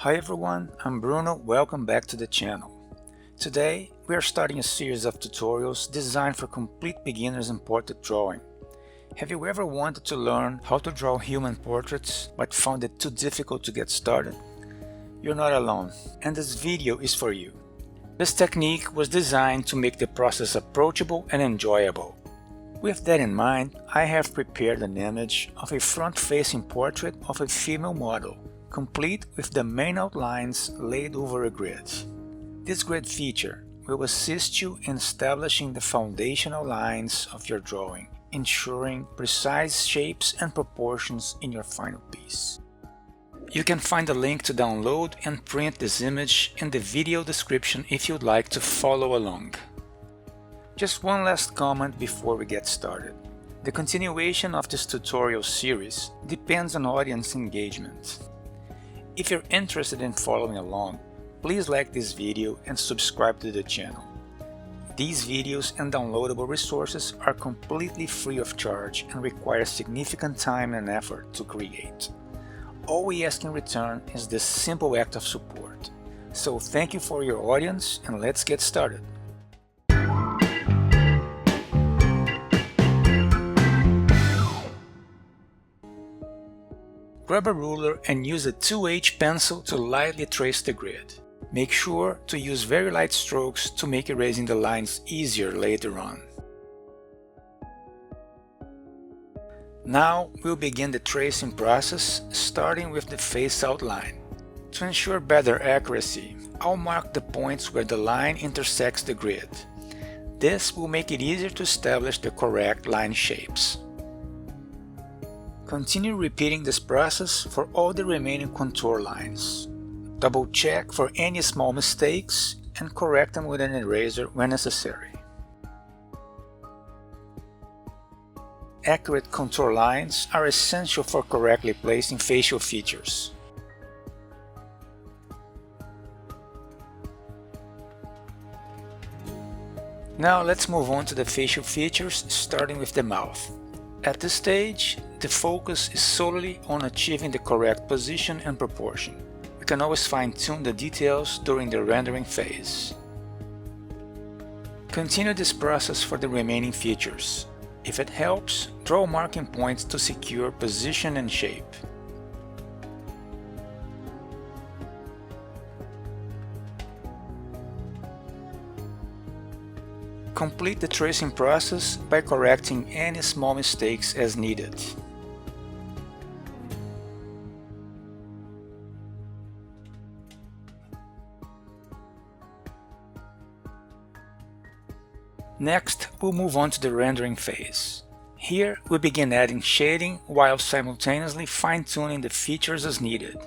Hi everyone, I'm Bruno, welcome back to the channel. Today we are starting a series of tutorials designed for complete beginners in portrait drawing. Have you ever wanted to learn how to draw human portraits but found it too difficult to get started? You're not alone, and this video is for you. This technique was designed to make the process approachable and enjoyable. With that in mind, I have prepared an image of a front-facing portrait of a female model, complete with the main outlines laid over a grid. This grid feature will assist you in establishing the foundational lines of your drawing, ensuring precise shapes and proportions in your final piece. You can find a link to download and print this image in the video description if you'd like to follow along. Just one last comment before we get started. The continuation of this tutorial series depends on audience engagement. If you're interested in following along, please like this video and subscribe to the channel. These videos and downloadable resources are completely free of charge and require significant time and effort to create. All we ask in return is this simple act of support. So thank you for your audience and let's get started. Grab a ruler and use a 2H pencil to lightly trace the grid. Make sure to use very light strokes to make erasing the lines easier later on. Now we'll begin the tracing process, starting with the face outline. To ensure better accuracy, I'll mark the points where the line intersects the grid. This will make it easier to establish the correct line shapes. Continue repeating this process for all the remaining contour lines. Double check for any small mistakes and correct them with an eraser when necessary. Accurate contour lines are essential for correctly placing facial features. Now let's move on to the facial features, starting with the mouth. At this stage, the focus is solely on achieving the correct position and proportion. We can always fine-tune the details during the rendering phase. Continue this process for the remaining features. If it helps, draw marking points to secure position and shape. Complete the tracing process by correcting any small mistakes as needed. Next, we'll move on to the rendering phase. Here, we begin adding shading while simultaneously fine-tuning the features as needed.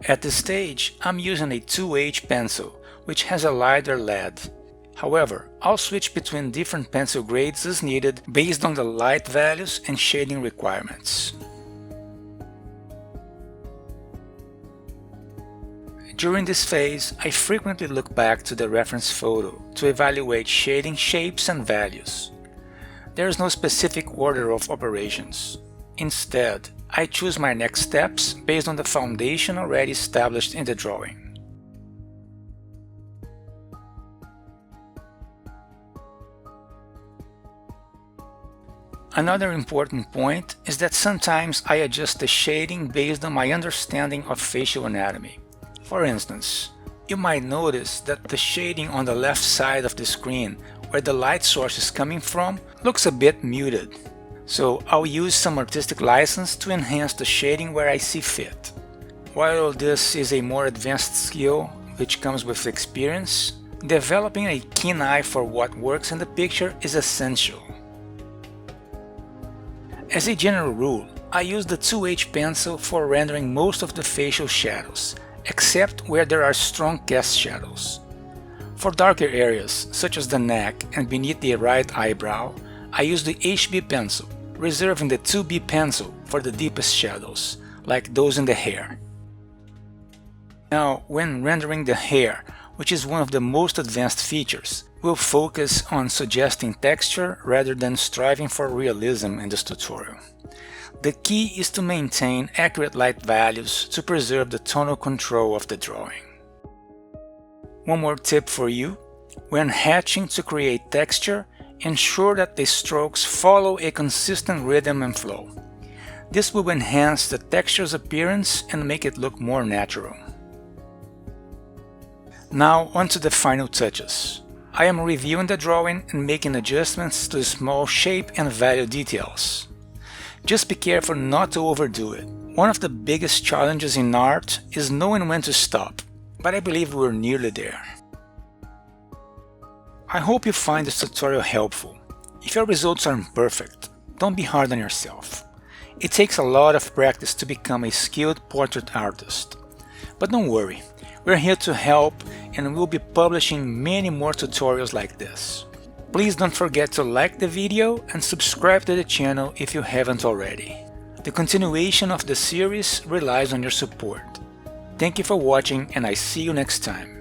At this stage, I'm using a 2H pencil, which has a lighter lead. However, I'll switch between different pencil grades as needed based on the light values and shading requirements. During this phase, I frequently look back to the reference photo to evaluate shading shapes and values. There is no specific order of operations. Instead, I choose my next steps based on the foundation already established in the drawing. Another important point is that sometimes I adjust the shading based on my understanding of facial anatomy. For instance, you might notice that the shading on the left side of the screen, where the light source is coming from, looks a bit muted. So I'll use some artistic license to enhance the shading where I see fit. While this is a more advanced skill which comes with experience, developing a keen eye for what works in the picture is essential. As a general rule, I use the 2H pencil for rendering most of the facial shadows, except where there are strong cast shadows. For darker areas, such as the neck and beneath the right eyebrow, I use the HB pencil, reserving the 2B pencil for the deepest shadows, like those in the hair. Now, when rendering the hair, which is one of the most advanced features, we'll focus on suggesting texture rather than striving for realism in this tutorial. The key is to maintain accurate light values to preserve the tonal control of the drawing. One more tip for you: when hatching to create texture, ensure that the strokes follow a consistent rhythm and flow. This will enhance the texture's appearance and make it look more natural. Now onto the final touches. I am reviewing the drawing and making adjustments to the small shape and value details. Just be careful not to overdo it. One of the biggest challenges in art is knowing when to stop, but I believe we're nearly there. I hope you find this tutorial helpful. If your results are imperfect, don't be hard on yourself. It takes a lot of practice to become a skilled portrait artist. But don't worry, we're here to help and we'll be publishing many more tutorials like this. Please don't forget to like the video and subscribe to the channel if you haven't already. The continuation of the series relies on your support. Thank you for watching and I see you next time.